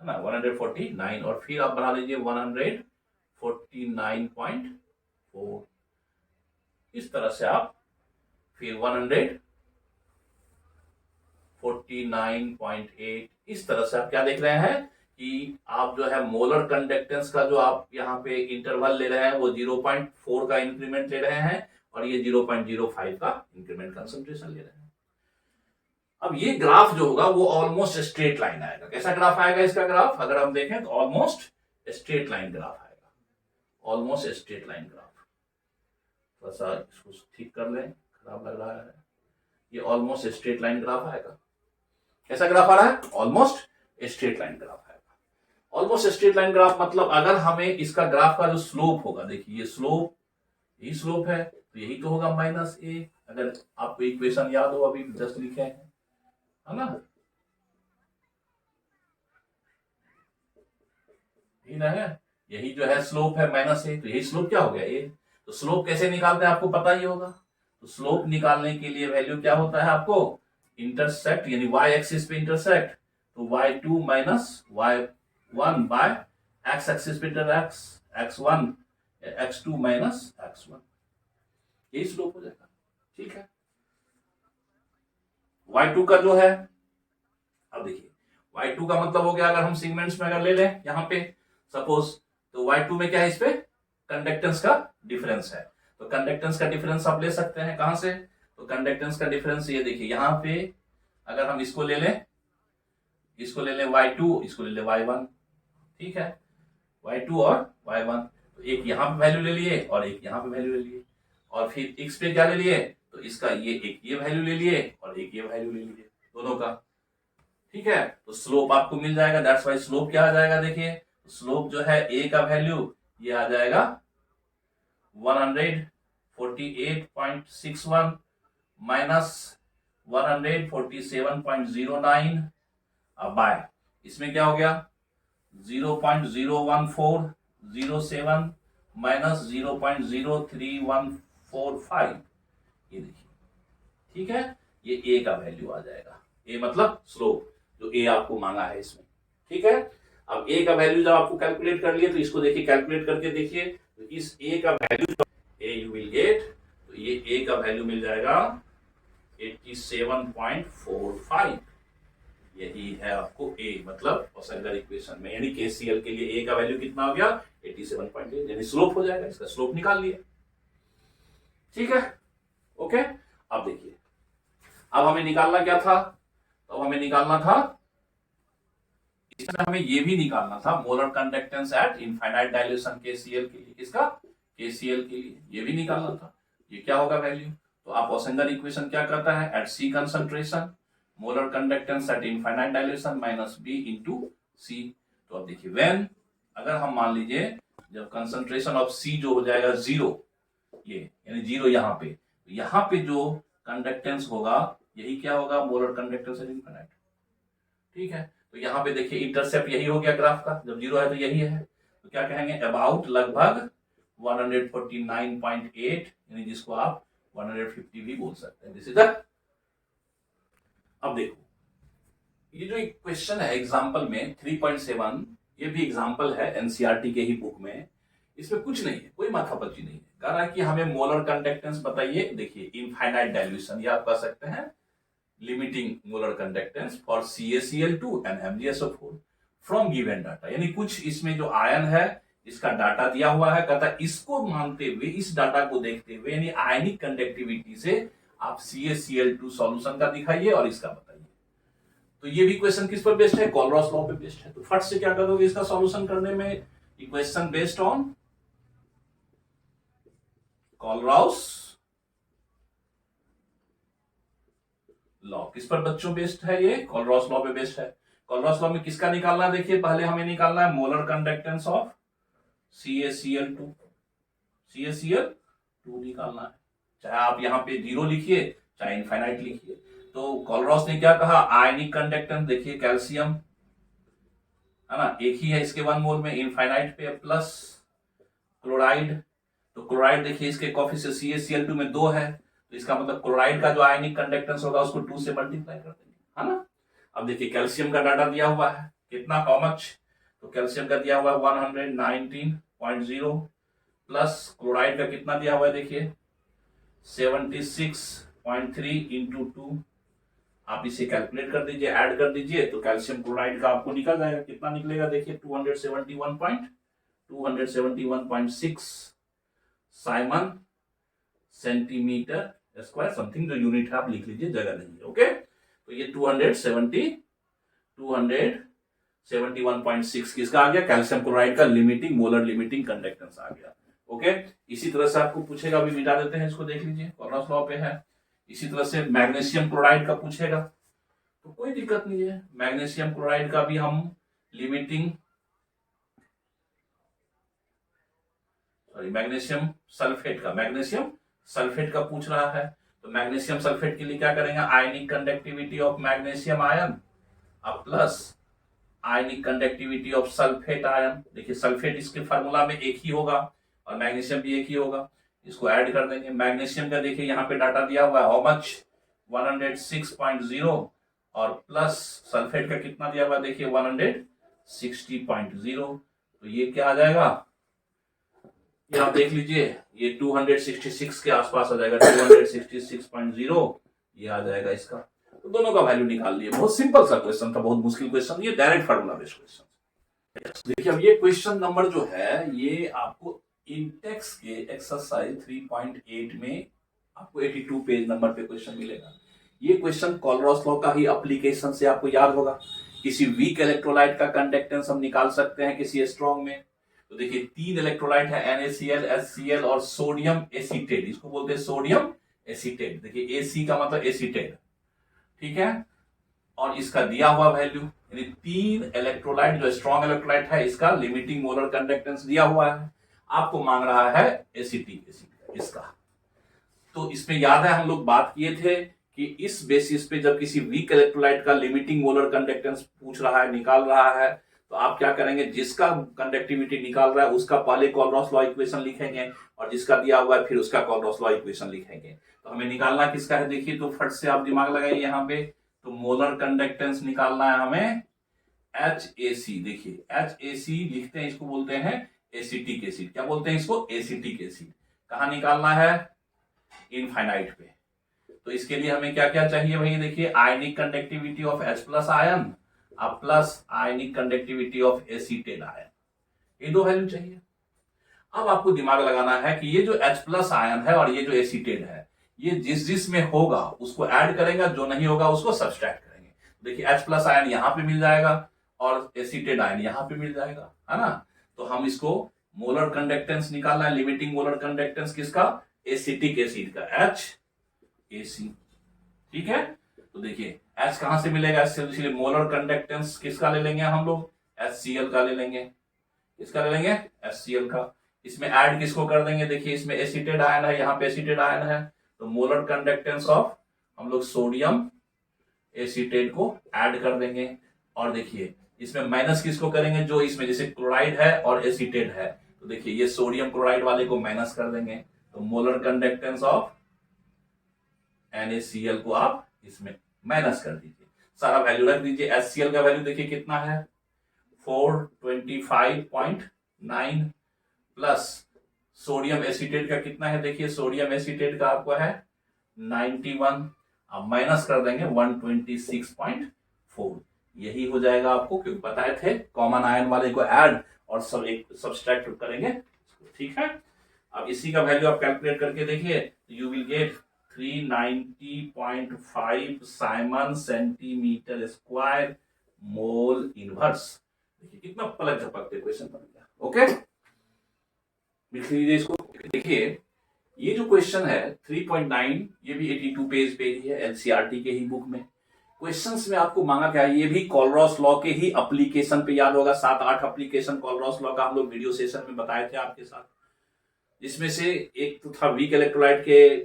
है ना, 149, और फिर आप बढ़ा दीजिए 149.4। इस तरह से आप फिर 149.8, इस तरह से आप क्या देख रहे हैं कि आप जो है मोलर कंडक्टेंस का जो आप यहाँ पे इंटरवल ले रहे हैं वो 0.4 का इंक्रीमेंट ले रहे हैं, और ये 0.05 का इंक्रीमेंट कंसंट्रेशन ले रहे हैं। अब ये ग्राफ जो होगा वो ऑलमोस्ट स्ट्रेट लाइन आएगा। कैसा ग्राफ आएगा इसका ग्राफ, अगर हम देखें तो ऑलमोस्ट स्ट्रेट लाइन ग्राफ आएगा, ऑलमोस्ट स्ट्रेट लाइन ग्राफ। थोड़ा सा इसको ठीक कर लें, खराब लग रहा है, ये ऑलमोस्ट स्ट्रेट लाइन ग्राफ आएगा। कैसा ग्राफ आ रहा है, ऑलमोस्ट स्ट्रेट लाइन ग्राफ आएगा। ऑलमोस्ट स्ट्रेट लाइन ग्राफ मतलब अगर हमें इसका ग्राफ का जो स्लोप होगा, देखिए ये स्लोप, यही स्लोप है, तो यही तो होगा -a। अगर आपको इक्वेशन याद हो, अभी जस्ट लिखे हैं, है ना, यही ना है, यही जो है स्लोप है -a, तो यही स्लोप क्या हो गया a। तो स्लोप कैसे निकालते हैं आपको पता ही होगा। तो स्लोप निकालने के लिए वैल्यू क्या होता है, आपको इंटरसेक्ट, यानी y एक्सिस पे इंटरसेक्ट, तो y2 minus y1 bye x axis पे x1 x2 माइनस x1, यही स्लोप हो जाएगा। ठीक है, y2 का जो है, अब देखिए y2 का मतलब हो गया, अगर हम सेगमेंट्स में अगर ले लें यहाँ पे सपोज, तो y2 में क्या है, इस पे कंडक्टेंस का डिफरेंस है। तो कंडक्टेंस का डिफरेंस आप ले सकते हैं कहां से, तो कंडक्टेंस का डिफरेंस ये देखिए, यहाँ पे अगर हम इसको ले लें, इसको ले लें y2, इसको ले लें y1, ठीक है, y2 और y1, तो एक यहाँ पे वैल्यू ले लिए और एक यहाँ पे वैल्यू ले लिए, और फिर x पे क्या ले लिए, तो इसका एक ये वैल्यू ले लिए और एक ये वैल्यू ले लिए, दोनों का। ठीक है, तो स्लोप आपको मिल जाएगा, दैट्स वाई स्लोप क्या आ जाएगा, देखिए स्लोप जो है a का वैल्यू ये आ जाएगा 148.61 माइनस 147.09, अब बाय इसमें क्या हो गया 0.01407 माइनस 0.03145, ये देखिए। ठीक है, ये a का वैल्यू आ जाएगा, a मतलब स्लोप जो a आपको मांगा है इसमें। ठीक है, अब a का वैल्यू जब आपको कैलकुलेट कर लिए, तो इसको देखिए कैलकुलेट करके देखिए, तो इस a का value a you will get, तो ये a का वैल्यू मिल जाएगा 87.45, यही है आपको a, मतलब पॉइसंगर इक्वेशन में, यानी KCL के लिए a का वैल्यू कितना हो गया 87.8, यानी स्लोप हो जाएगा, इसका स्लोप निकाल लिया। ठीक है, ओके। अब देखिए, अब हमें निकालना क्या था, तो हमें निकालना था, इसमें हमें ये भी निकालना था molar conductance at infinite dilation KCL के लिए, किसका KCl के लिए ये भी निकालना था, ये क्या होगा वैल्यू। तो आप ऑसेंगर इक्वेशन क्या करता है, at C concentration molar conductance at infinite dilution minus B into C। तो अब देखिए व्हेन, अगर हम मान लीजिए जब कंसंट्रेशन ऑफ C जो हो जाएगा 0, ये यानी 0 यहाँ पे, तो यहाँ पे जो कंडक्टेंस होगा यही क्या होगा, मोलर कंडक्टेंस एट इनफाइनाइट। ठीक है, तो यहाँ पे देखिए इंटरसेप्ट यही हो गया ग्राफ का, जब 0 है तो यही है, तो क्या कहेंगे, अबाउट लगभग 149.8, यानी जिसको आप 150 भी बोल सकते हैं। दिस इज द, अब देखो ये जो एक क्वेश्चन है एग्जाम्पल में 3.7, ये भी एग्जाम्पल है एनसीईआरटी के ही बुक में, इसमें कुछ नहीं है, कोई माथापच्ची नहीं है। कह रहा है कि हमें मोलर कंडक्टेंस बताइए, देखिए इनफाइनाइट डाइल्यूशन, या आप कह सकते हैं limiting molar conductance for CaCl2 and MgSO4 from given data, यानी कुछ इसमें जो आयन है इसका डाटा दिया हुआ है, कहता इसको मानते हुए, इस डाटा को देखते हुए, यानी आयनिक कंडक्टिविटी से आप CaCl2 सॉल्यूशन का दिखाइए और इसका बताइए। तो ये भी क्वेश्चन किस पर बेस्ड है, कोलरॉस लॉ पे बेस्ड है। तो फट से क्या कर दोगे इसका सॉल्यूशन करने में, इक्वेशन बेस्ड ऑन कोलरॉस लॉ। किस पर बच्चों बेस्ड है, ये कोलरॉस लॉ पे बेस्ड है। कोलरॉस लॉ में किसका निकालना है, देखिए पहले हमें निकालना है molar conductance of CaCl2, CaCl2 निकालना है, चाहे आप यहाँ पे 0 लिखिए चाहे इनफाइनाइट लिखिए। तो कोलरॉस ने क्या कहा, आयनिक कंडक्टेंस, देखिए कैल्शियम है ना, एक ही है इसके 1 मोल में, इनफाइनाइट पे प्लस क्लोराइड, तो क्लोराइड देखिए इसके कोएफिशिएंट CaCl2 में 2 है, तो इसका मतलब क्लोराइड का जो आयनिक कंडक्टेंस होगा उसको 2 से मल्टीप्लाई कर देंगे, है ना। अब देखिए कैल्शियम का डाटा दिया हुआ है, कितना, हाउ मच, तो कैल्शियम का दिया हुआ है 119.0 प्लस क्लोराइड का कितना दिया हुआ है, देखिए 76.3 इंटू 2, आप इसे कैलकुलेट कर दीजिए, ऐड कर दीजिए, तो कैल्शियम क्लोराइड का आपको निकल जाएगा, कितना निकलेगा, देखिए 271.6 साइमन सेंटीमीटर स्क्वायर समथिंग, जो यूनिट है आप लिख लीजिए, जगह नहीं है, ओके। तो ये 271.6 किसका आ गया, कैल्शियम क्लोराइड का लिमिटिंग, मोलर लिमिटिंग कंडक्टेंस आ गया, ओके। इसी तरह से आपको पूछेगा, अभी मिटा देते हैं इसको, देख लीजिए कोलरॉस लॉ पे है। इसी तरह से मैग्नीशियम क्लोराइड का पूछेगा, तो कोई दिक्कत नहीं है, मैग्नीशियम क्लोराइड का भी हम लिमिटिंग, सॉरी मैग्नीशियम सल्फेट का पूछ रहा है, तो मैग्नीशियम सल्फेट के लिए क्या करेंगे, आयनिक कंडक्टिविटी ऑफ मैग्नीशियम आयन अब plus ionic conductivity of sulphate ion, देखिए सल्फेट इसके फार्मूला में एक ही होगा और मैग्नीशियम भी एक ही होगा, इसको ऐड कर देंगे। मैग्नीशियम का देखिए यहाँ पे डाटा दिया हुआ है, हाउ मच 106.0 और प्लस सल्फेट का कितना दिया हुआ है, देखिए 160.0, तो ये क्या आ जाएगा, ये आप देख लीजिए, ये 266 के आसपास आ जाएगा, 266.0 ये आ जाएगा इसका। तो दोनों का वैल्यू निकाल लिए, बहुत सिंपल सा क्वेश्चन था, बहुत मुश्किल क्वेश्चन, ये डायरेक्ट फार्मूला बेस्ड क्वेश्चन। देखिए अब ये क्वेश्चन नंबर जो है ये आपको इंटेक्स के एक्सरसाइज 3.8 में आपको 82 पेज नंबर पे क्वेश्चन मिलेगा। ये क्वेश्चन कोलरॉस लॉ का ही एप्लीकेशन से आपको याद होगा। किसी वीक इलेक्ट्रोलाइट का कंडक्टेंस हम निकाल सकते हैं किसी स्ट्रॉन्ग में, तो देखिए 3 इलेक्ट्रोलाइट है, NaCl, HCl और सोडियम एसीटेट, इसको बोलते हैं सोडियम एसीटेट, देखिए AC का मतलब एसीटेट, ठीक है। और इसका दिया हुआ वैल्यू, यानी 3 इलेक्ट्रोलाइट जो स्ट्रॉन्ग इलेक्ट्रोलाइट है इसका लिमिटिंग मोलर कंडक्टेंस दिया हुआ है, आपको मांग रहा है एसिटिक एसिड इसका। तो इसमें याद है हम लोग बात किए थे कि इस बेसिस पे जब किसी वीक इलेक्ट्रोलाइट का लिमिटिंग मोलर कंडक्टेंस पूछ रहा है, निकाल रहा है, तो आप क्या करेंगे, जिसका कंडक्टिविटी निकाल रहा है उसका पहले कोलरॉस लॉ इक्वेशन लिखेंगे और जिसका दिया हुआ है फिर उसका कोलरॉस लॉ इक्वेशन लिखेंगे। तो हमें निकालना किसका है, देखिए तो फट से आप दिमाग लगाइए यहाँ पे, तो मोलर कंडक्टेंस निकालना है हमें HAC, देखिए HAC लिखते हैं, इसको बोलते हैं एसिटिक एसिड, क्या बोलते हैं इसको, एसिटिक एसिड। कहाँ निकालना है, इनफाइनाइट पे। तो इसके लिए हमें क्या क्या चाहिए भाई, देखिए ionic conductivity of H plus ion अब plus ionic conductivity of acetate ion, ये 2 वैल्यू चाहिए। अब आपको दिमाग लगाना है कि ये जो H प्लस आयन है और ये जो एसीटेट है, ये जिस में होगा उसको ऐड करेंगे, जो नहीं होगा उसको सब्सट्रैक्ट करेंगे। देखिए H प्लस आयन यहाँ पे मिल जाएगा और एसीटेट आयन यहाँ पे मिल जाएगा, है ना। तो हम इसको मोलर कंडक्टेंस निकालना है, लिमिटिंग मोलर कंडक्टेंस किसका, एसिटिक एसिड का, HAC, ठीक है। तो देखिए H कहां से मिलेगा, इसलिए मोलर कंडक्टेंस किसका ले लेंगे हम लोग, HCl का ले लेंगे, किसका ले लेंगे, HCl का। इसमें ऐड किसको कर देंगे, देखिए इसमें एसिटेट आयन है, यहाँ पे एसिटेट आयन है, तो मोलर कंडक्टेंस ऑफ हम लोग सोडियम एसिटेट को ऐड कर देंगे। और देखिए इसमें माइनस किसको करेंगे, जो इसमें जैसे क्लोराइड है और एसिटेट है, तो देखिए ये सोडियम क्लोराइड वाले को माइनस कर देंगे, तो मोलर कंडक्टेंस ऑफ NaCl को आप इसमें माइनस कर दीजिए, सारा वैल्यू रख दीजिए। HCl का वैल्यू देखिए कितना है, 425.9 प्लस सोडियम एसिटेट का कितना है, देखिए सोडियम एसिटेट का आपको है 91, अब माइनस कर देंगे 126.4, यही हो जाएगा आपको, क्योंकि बताए थे कॉमन आयन वाले को ऐड और सब एक सब्सट्रैक्ट करेंगे, ठीक है। अब इसी का वैल्यू आप कैलकुलेट करके देखिए, you will get 390.5 Simon centimetre square mole inverse. देखिए कितना पलक झपकते क्वेश्चन बन गया, ओके। लिख लीजिए इसको। देखिए ये जो क्वेश्चन है 3.9, ये भी 82 पेज पे ही है, एनसीईआरटी के ही बुक में। क्वेश्चंस में आपको मांगा क्या है, ये भी कोलरॉस लॉ के ही एप्लीकेशन पे, याद होगा 7-8 एप्लीकेशन कोलरॉस लॉ का हम लोग वीडियो सेशन में बताए थे आपके साथ, जिसमें से एक तो था वीक इलेक्ट्रोलाइट के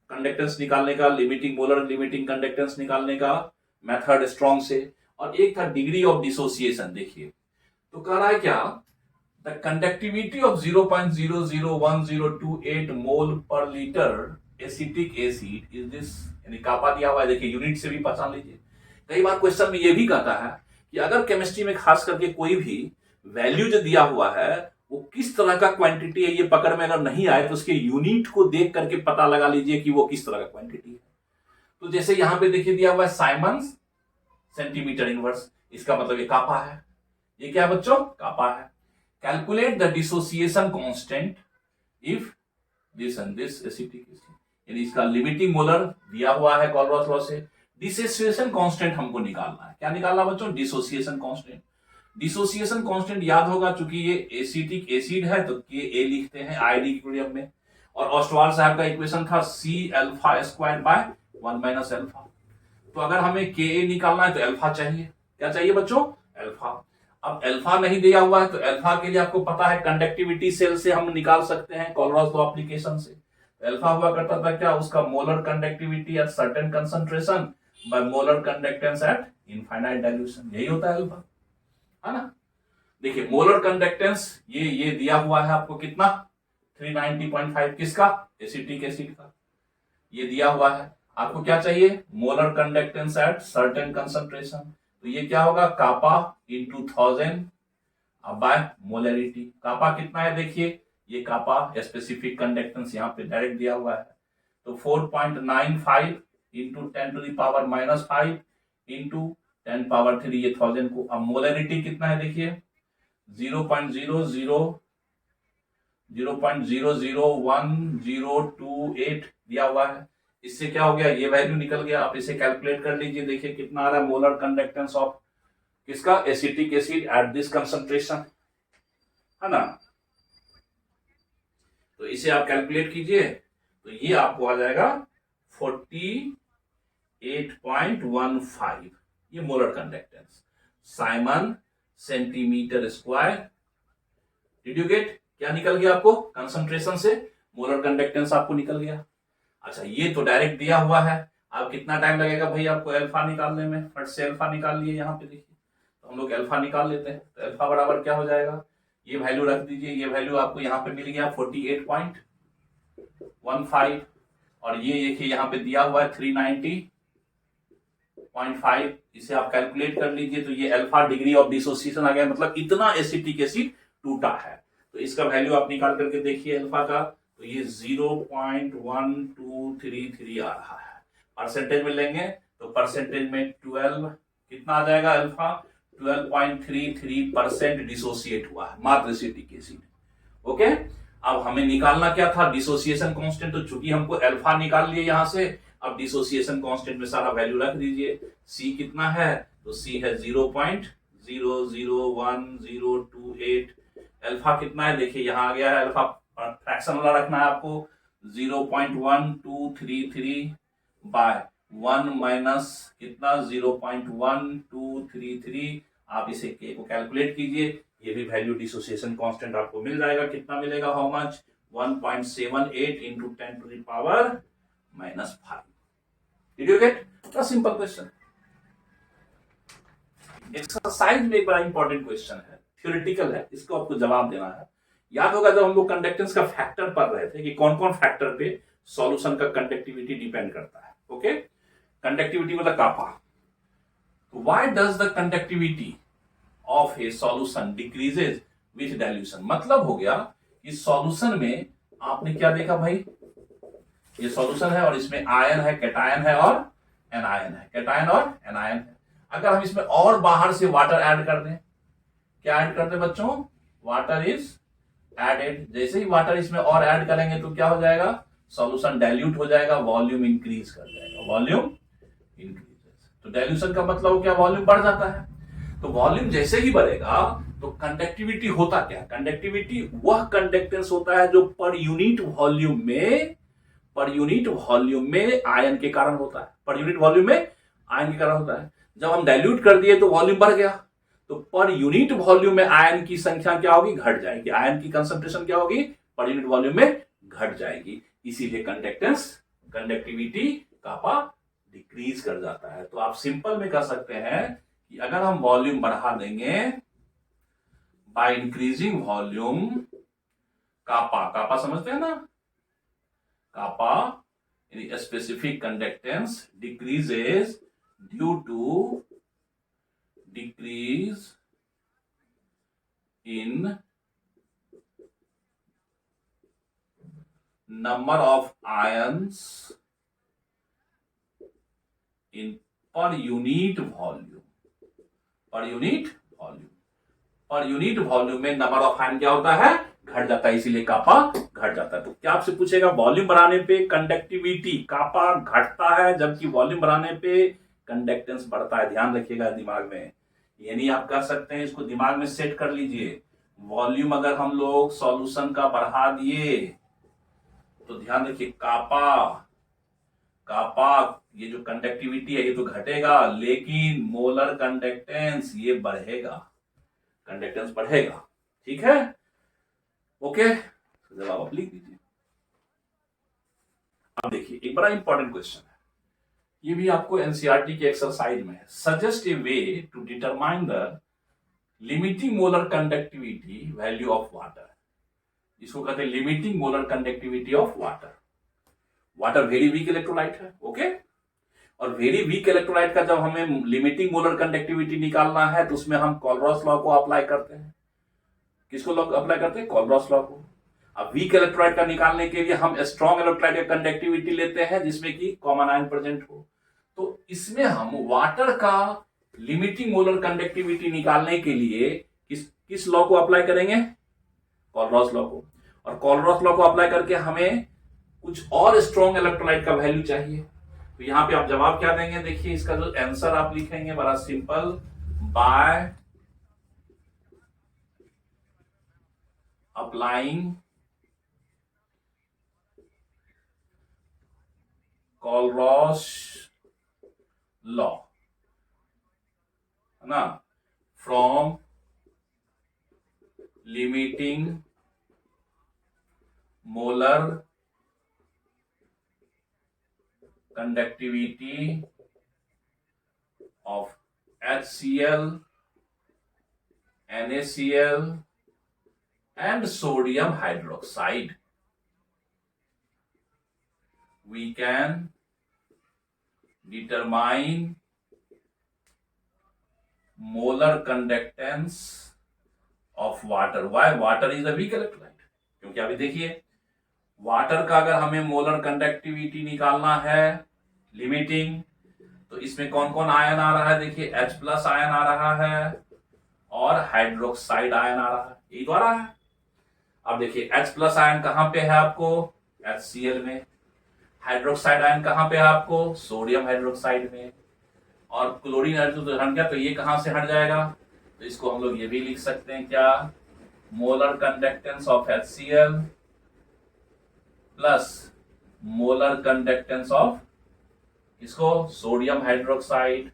कंडक्टेंस निकालने का, लिमिटिंग मोलर लिमिटिंग कंडक्टेंस निकालने का मेथड स्ट्रॉन्ग से, और एक था डिग्री ऑफ डिसोसिएशन। देखिए तो कह रहा है क्या, द कंडक्टिविटी ऑफ 0.001028 मोल पर litre acetic acid is this, यानी कापा दिया हुआ है, देखिए यूनिट से भी पहचान लीजिए। कई बार क्वेश्चन में यह भी कहता है कि अगर केमिस्ट्री में खास करके कोई भी वैल्यू जो दिया हुआ है वो किस तरह का क्वांटिटी है, ये पकड़ में अगर नहीं आए तो उसके यूनिट को देख करके पता लगा लीजिए कि वो किस तरह का क्वांटिटी है। तो जैसे यहां पे देखिए दिया हुआ है साइमन्स सेंटीमीटर इनवर्स, इसका मतलब ये कापा है, ये क्या है बच्चों, कापा है। Calculate the dissociation constant if this and this acetic acid, यानी इसका लिमिटिंग मोलर दिया हुआ है कोलरॉस लॉ से, डिसोसिएशन कांस्टेंट हमको निकालना है। क्या निकालना बच्चों, डिसोसिएशन कांस्टेंट। डिसोसिएशन कांस्टेंट याद होगा, चूंकि ये एसिटिक एसिड है तो के लिखते हैं आईडी इक्विलिब्रियम में, और ऑस्टवाल साहब का इक्वेशन था C alpha square by 1 minus alpha. तो अगर हमें के निकालना है तो अल्फा चाहिए, क्या चाहिए बच्चों, अल्फा। अब अल्फा नहीं दिया हुआ है तो अल्फा के लिए आपको पता है कंडक्टिविटी सेल से हम निकाल सकते हैं कोलरॉस लॉ एप्लीकेशन से। अल्फा हुआ करता था क्या, उसका molar conductivity at certain concentration by molar conductance at infinite dilution, यही होता है अल्फा, है ना। देखिए मोलर कंडक्टेंस ये दिया हुआ है आपको कितना, 390.5, किसका, एसिटिक एसिड का, ये दिया हुआ है। आपको क्या चाहिए, molar conductance eight certain concentration, तो ये क्या होगा, कापा इंटू 1000 बाय मोलरिटी। कापा कितना है, देखिए ये कापा स्पेसिफिक कंडक्टेंस यहाँ पे डायरेक्ट दिया हुआ है, तो 4.95 into 10 to the power -5 into 10 power 3, ये 1000 को। अब मोलरिटी कितना है, देखिए 0.00128 दिया हुआ है। इससे क्या हो गया, ये वैल्यू निकल गया। आप इसे कैलकुलेट कर लीजिए, देखिए कितना आ रहा है मोलर कंडक्टेंस ऑफ किसका, acetic acid at this concentration, है ना। तो इसे आप कैलकुलेट कीजिए, तो ये आपको आ जाएगा 48.15, ये molar conductance Simon centimetre square. Did you gate, क्या निकल गया आपको, कंसंट्रेशन से मोलर कंडक्टेंस आपको निकल गया। अच्छा ये तो डायरेक्ट दिया हुआ है, अब कितना टाइम लगेगा भाई आपको अल्फा निकालने में, फट से अल्फा निकाल लिए, यहाँ पे देखिए तो हम लोग अल्फा निकाल लेते हैं। तो अल्फा बराबर क्या हो जाएगा, ये वैल्यू रख दीजिए, ये वैल्यू आपको यहाँ पे मिल गया 48.15, और ये देखिए यहाँ पे दिया हुआ है 390.5, इसे आप कैलकुलेट कर लीजिए, तो ये अल्फा डिग्री ऑफ डिसोसिएशन आ गया, मतलब इतना एसिटिक एसिड टूटा है। तो इसका वैल्यू आप निकाल करके देखिए अल्फा का, तो ये 0.1233 आ रहा है। परसेंटेज में लेंगे तो परसेंटेज में 12 कितना आ जाएगा, अल्फा 12.33% डिसोसिएट हुआ है मात्र एसिटिक एसिड, ओके। अब हमें निकालना क्या था, डिसोसिएशन कांस्टेंट, तो चूंकि हमको अल्फा निकाल लिए यहां से, अब डिसोसिएशन कांस्टेंट में सारा वैल्यू रख दीजिए। C कितना है, तो C है 0.00108 अल्फा कितना है देखिए, यहां आ गया है अल्फा, फ्रैक्शन वाला रखना है आपको 0.1233 बाय 1 माइनस कितना 0.1233। आप इसे के को कैलकुलेट कीजिए, ये भी वैल्यू डिसोसिएशन कांस्टेंट आपको मिल जाएगा। कितना मिलेगा, how much, 1.78 into 10 to the power -5। Did you get? Simple question. Exercise में एक बड़ा इंपॉर्टेंट क्वेश्चन है, थ्योरेटिकल है, इसको आपको जवाब देना है। याद होगा जब हम लोग कंडक्टेंस का फैक्टर पढ़ रहे थे कि कौन कौन फैक्टर पे सॉल्यूशन का कंडक्टिविटी डिपेंड करता है। ओके, कंडक्टिविटी मतलब kappa. Why does the conductivity of a solution decreases with dilution? मतलब हो गया कि सॉल्यूशन में आपने क्या देखा भाई, ये सॉल्यूशन है और इसमें आयन है, कैटायन है और एनायन है, कैटायन और एनायन है। अगर हम इसमें और बाहर से वाटर ऐड कर दें, क्या ऐड कर दें बच्चों, वाटर इज एडेड। जैसे ही वाटर इसमें और ऐड करेंगे तो क्या हो जाएगा, सॉल्यूशन डाइल्यूट हो जाएगा, वॉल्यूम इंक्रीज कर जाएगा, वॉल्यूम इंक्रीज। तो डाइल्यूशन का मतलब क्या, वॉल्यूम बढ़ जाता है। तो वॉल्यूम जैसे ही बढ़ेगा तो कंडक्टिविटी होता क्या, कंडक्टिविटी वह कंडक्टेंस होता है जो पर यूनिट वॉल्यूम में आयन के कारण होता है, पर यूनिट वॉल्यूम में आयन के कारण होता है। जब हम डाइल्यूट कर दिए तो वॉल्यूम बढ़ गया, तो पर यूनिट वॉल्यूम में आयन की संख्या क्या होगी, घट जाएगी, आयन की कंसंट्रेशन क्या होगी, पर यूनिट वॉल्यूम में घट जाएगी। इसीलिए कंडक्टिविटी कापा डिक्रीज कर जाता है। तो आप सिंपल में कह सकते हैं कि अगर हम वॉल्यूम बढ़ा देंगे बाय इंक्रीजिंग वॉल्यूम, कापा समझते हैं ना, kappa specific conductance decreases due to decrease in number of ions in per unit volume। Per unit volume में नंबर ऑफ आयन क्या होता है, घट जाता है, इसीलिए कापा घट जाता है। तो क्या आपसे पूछेगा, वॉल्यूम बढ़ाने पे कंडक्टिविटी कापा घटता है, जबकि वॉल्यूम बढ़ाने पे कंडक्टेंस बढ़ता है। ध्यान रखिएगा दिमाग में, ये नहीं आप कर सकते हैं, इसको दिमाग में सेट कर लीजिए। वॉल्यूम अगर हम लोग सॉल्यूशन का बढ़ा दिए तो ध्यान रखिए कापा ये जो कंडक्टिविटी है ये तो घटेगा, लेकिन मोलर कंडक्टेंस ये बढ़ेगा, कंडक्टेंस बढ़ेगा। ठीक है, ओके, जवाब आप लिख दीजिए। अब देखिए एक बड़ा इंपॉर्टेंट क्वेश्चन है, ये भी आपको एनसीईआरटी के एक्सरसाइज में है। Suggest a way to determine the limiting molar conductivity value of water. इसको कहते हैं limiting molar conductivity of water. Water very weak electrolyte है, ओके, और वेरी वीक इलेक्ट्रोलाइट का जब हमें लिमिटिंग मोलर कंडक्टिविटी निकालना है तो उसमें हम कोलरॉस लॉ को अप्लाई करते हैं। किसको लॉ अप्लाई करते हैं, कोलरॉस लॉ को। अब वीक इलेक्ट्रोलाइट का निकालने के लिए हम स्ट्रॉन्ग इलेक्ट्रोलाइट का कंडक्टिविटी लेते हैं जिसमें कि कॉमन आयन प्रेजेंट हो। तो इसमें हम वाटर का लिमिटिंग मोलर कंडक्टिविटी निकालने के लिए किस लॉ को अप्लाई करेंगे, कोलरॉस लॉ को। और कोलरॉस लॉ को अप्लाई करके हमें कुछ और स्ट्रॉन्ग इलेक्ट्रोलाइट का वैल्यू चाहिए। तो यहां पे आप जवाब क्या देंगे, देखिए इसका जो आंसर आप लिखेंगे बड़ा सिंपल, बाय अप्लाइंग कोलरॉस लॉ, है ना, from limiting molar conductivity of HCl, NaCl and sodium hydroxide, we can determine molar conductance of water. Why? Water is a weak electrolyte। क्योंकि अभी देखिए वाटर का अगर हमें मोलर कंडक्टिविटी निकालना है लिमिटिंग, तो इसमें कौन कौन आयन आ रहा है, देखिए H+ आयन आ रहा है और हाइड्रोक्साइड आयन आ रहा है, यही तो आ रहा है। अब देखिए H+ आयन कहां पे है आपको, HCl में। हाइड्रोक्साइड आयन कहां पे है आपको, सोडियम हाइड्रोक्साइड में। और क्लोरीन हाइड्रोजन गया तो ये कहां से हट जाएगा, तो इसको हम लोग ये भी लिख सकते हैं क्या, molar conductance of HCl plus molar conductance of इसको सोडियम हाइड्रोक्साइड,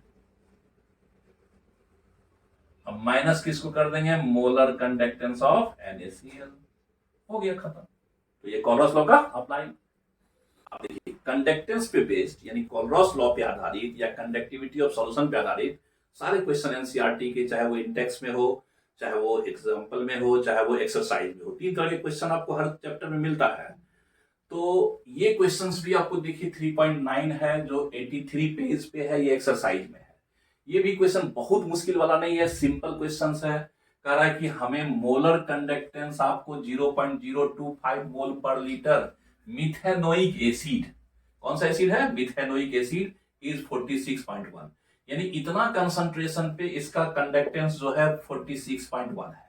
अब माइनस किसको कर देंगे, मोलर कंडक्टेंस ऑफ NaCl। हो गया खत्म। तो ये कोलरॉस लॉ का अप्लाई। अब देखिए कंडक्टेंस पे बेस्ड यानी कोलरॉस लॉ पे आधारित या कंडक्टिविटी ऑफ सॉल्यूशन पे आधारित सारे क्वेश्चन एनसीईआरटी के, चाहे वो इंडेक्स में हो, चाहे वो एग्जांपल में हो, चाहे वो एक्सरसाइज में हो, 3 तरह के क्वेश्चन आपको हर चैप्टर में मिलता है। तो ये क्वेश्चंस भी आपको देखिए 3.9 है जो 83 पेज पे है, ये एक्सरसाइज में है। ये भी क्वेश्चन बहुत मुश्किल वाला नहीं है, सिंपल क्वेश्चंस है। कह रहा है कि हमें मोलर कंडक्टेंस आपको 0.025 मोल पर लीटर मिथेनोइक एसिड, कौन सा एसिड है, मिथेनोइक एसिड इज 46.1, यानी इतना कंसंट्रेशन पे इसका कंडक्टेंस जो है 46.1 है।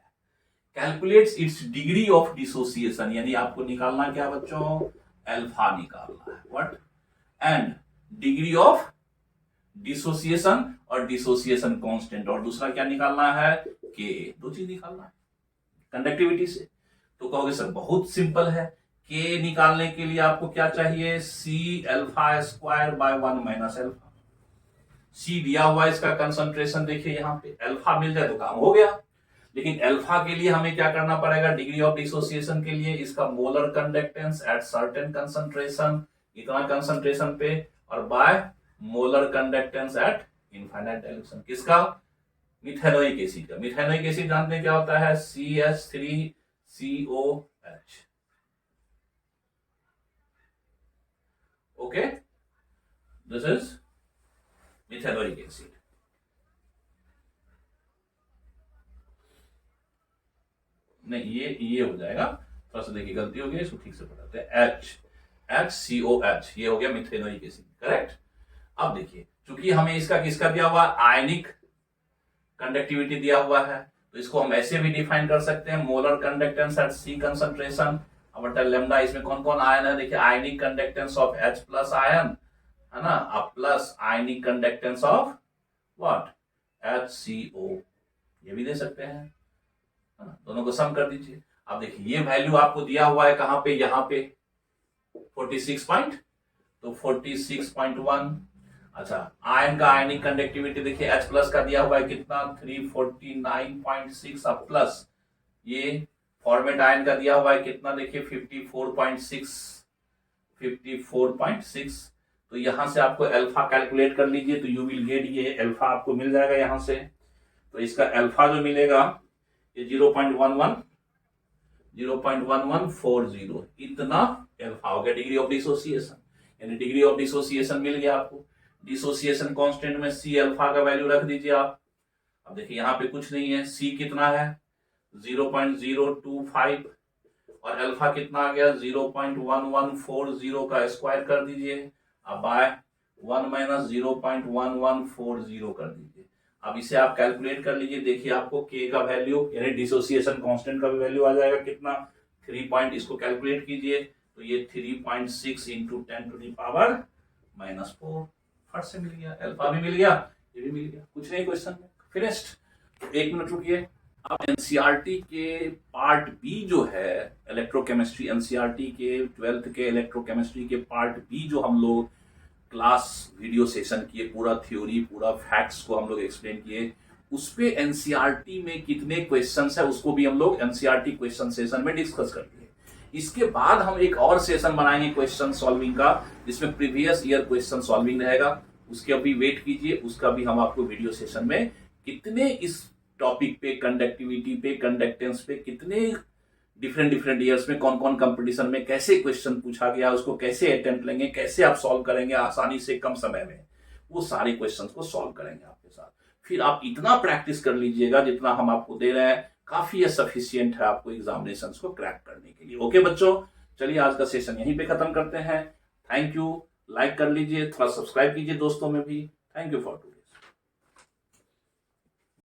Calculates it's degree of dissociation, यानी आपको निकालना क्या बच्चों, अल्फा निकालना है, what, and degree of dissociation और डिसोसिएशन कांस्टेंट, और दूसरा क्या निकालना है, के, 2 चीज निकालना है कंडक्टिविटी से। तो कहोगे सर बहुत सिंपल है, के निकालने के लिए आपको क्या चाहिए, C alpha square by 1 minus alpha. C दिया हुआ इसका कंसंट्रेशन देखिए यहाँ पे, अल्फा मिल जाए तो काम हो गया। लेकिन अल्फा के लिए हमें क्या करना पड़ेगा, डिग्री ऑफ डिसोसिएशन के लिए इसका molar conductance eight certain concentration, इतना कंसंट्रेशन पे, और by molar conductance at infinite dilution, किसका, मिथेनोइक एसिड का। मिथेनोइक एसिड जानते हैं क्या होता है, CH3COH। Okay, this is methanoic acid. नहीं ये हो जाएगा, थोड़ा सा देखिए गलती हो गई, इसको ठीक से बताते हैं। HCOH ये हो गया मिथेनोइक एसिड, करेक्ट। अब देखिए चूंकि हमें इसका किसका दिया हुआ, आयनिक कंडक्टिविटी दिया हुआ है, तो इसको हम ऐसे भी डिफाइन कर सकते हैं, molar conductance at C concentration बटा लेमडा। इसमें कौन कौन आयन है, देखिए ionic conductance of H plus ion है ना, अब plus ionic conductance of what, HCO, ये भी दे सकते हैं, है ना, दोनों को सम कर दीजिए। अब देखिए ये वैल्यू आपको दिया हुआ है कहां पे, यहां पे 46.1। अच्छा आयन का आयनिक कंडक्टिविटी देखिए H प्लस का दिया हुआ है कितना, 349.6, अब प्लस ये फॉर्मेट आयन का दिया हुआ है कितना, देखिए 54.6। तो यहां से आपको अल्फा कैलकुलेट कर लीजिए, तो यू विल गेट, ये अल्फा आपको मिल जाएगा यहां से। तो इसका अल्फा जो मिलेगा ये 0.1140, इतना अल्फा हो गया डिग्री ऑफ डिसोसिएशन, यानी डिग्री ऑफ डिसोसिएशन मिल गया आपको। डिसोसिएशन कांस्टेंट में सी अल्फा का वैल्यू रख दीजिए आप। अब देखिए यहाँ पे कुछ नहीं है, सी कितना है 0.025 और अल्फा कितना आ गया 0.1140 का स्क्वायर कर दीजिए, अब बाय 1 माइनस 0.1140 कर दीजिए। अब इसे आप कैलकुलेट कर लीजिए, देखिए आपको के का वैल्यू यानी डिसोसिएशन कांस्टेंट का भी वैल्यू आ जाएगा कितना, 3 इसको कैलकुलेट कीजिए, तो ये 3.6 इंटू 10⁻⁻⁴ फट से मिल गया, अल्फा भी मिल गया, ये भी मिल गया, कुछ नहीं क्वेश्चन में फिनिश्ड। 1 मिनट रुकिए। अब एनसीईआरटी के पार्ट बी जो है इलेक्ट्रोकेमिस्ट्री, एनसीईआरटी के 12th के इलेक्ट्रोकेमिस्ट्री के पार्ट बी जो हम लोग क्लास वीडियो सेशन किए, पूरा थ्योरी पूरा फैक्ट्स को हम लोग एक्सप्लेन किए, उस पे एनसीईआरटी में कितने क्वेश्चंस है उसको भी हम लोग एनसीईआरटी क्वेश्चन सेशन में डिस्कस करते हैं। इसके बाद हम एक और सेशन बनाएंगे क्वेश्चन सॉल्विंग का, जिसमें प्रीवियस ईयर क्वेश्चन सॉल्विंग रहेगा, उसके अभी वेट कीजिए, उसका भी हम आपको वीडियो सेशन में कितने इस टॉपिक पे, कंडक्टिविटी पे, कंडक्टेंस पे, कितने डिफरेंट ईयर्स में कौन कौन कंपटीशन में कैसे क्वेश्चन पूछा गया, उसको कैसे अटेम्प्ट लेंगे, कैसे आप सॉल्व करेंगे आसानी से कम समय में, वो सारे क्वेश्चंस को सॉल्व करेंगे आपके साथ। फिर आप इतना प्रैक्टिस कर लीजिएगा जितना हम आपको दे रहे हैं, काफी सफिशियंट है आपको एग्जामिनेशन को क्रैक करने के लिए। ओके बच्चों, चलिए आज का सेशन यहीं पे खत्म करते हैं। थैंक यू, लाइक कर लीजिए, थोड़ा सब्सक्राइब कीजिए दोस्तों में भी। Thank you for to.